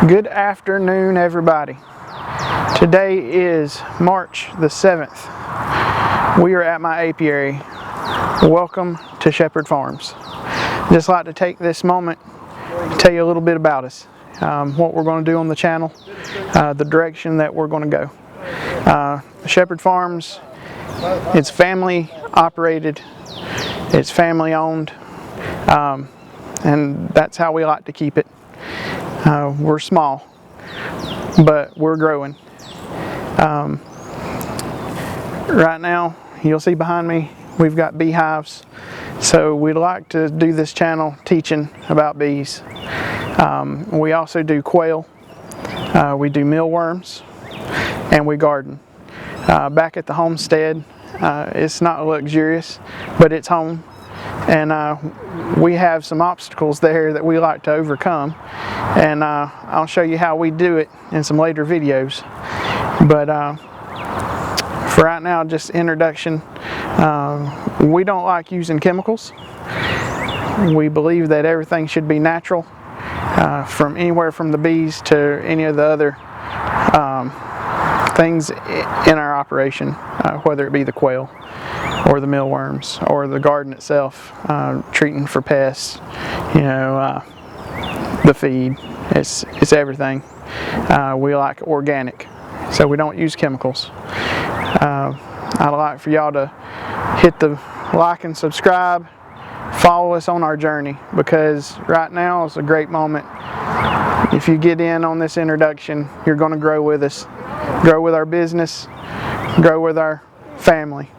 Good afternoon, everybody. Today is March the 7th. We are at my apiary. Welcome to Shepherd Farms. Just like to take this moment to tell you a little bit about us, what we're going to do on the channel, the direction that we're going to go. Shepherd Farms, it's family operated, it's family owned, and that's how we like to keep it. We're small, but we're growing. Right now, you'll see behind me, we've got beehives. So we'd like to do this channel teaching about bees. We also do quail, we do mealworms, and we garden. Back at the homestead, it's not luxurious, but it's home. And we have some obstacles there that we like to overcome, and I'll show you how we do it in some later videos. But for right now, just introduction. We don't like using chemicals. We believe that everything should be natural, from anywhere from the bees to any of the other things in our operation, whether it be the quail or the mealworms or the garden itself, treating for pests, the feed. It's everything. We like organic, so we don't use chemicals. I'd like for y'all to hit the like and subscribe, follow us on our journey, because right now is a great moment. If you get in on this introduction, you're going to grow with us, grow with our business, grow with our family.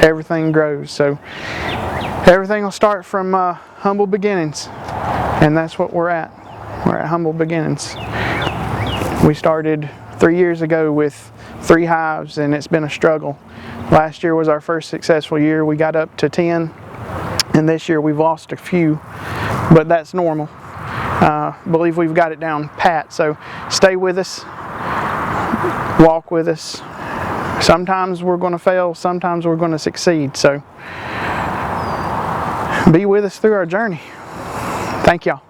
Everything grows, so everything will start from humble beginnings, and that's what we're at. We're at humble beginnings. We started 3 years ago with 3 hives, and it's been a struggle. Last year was our first successful year. We got up to 10, and this year we've lost a few, but that's normal. Believe we've got it down pat, so stay with us, walk with us. Sometimes we're going to fail, sometimes we're going to succeed, so be with us through our journey. Thank y'all.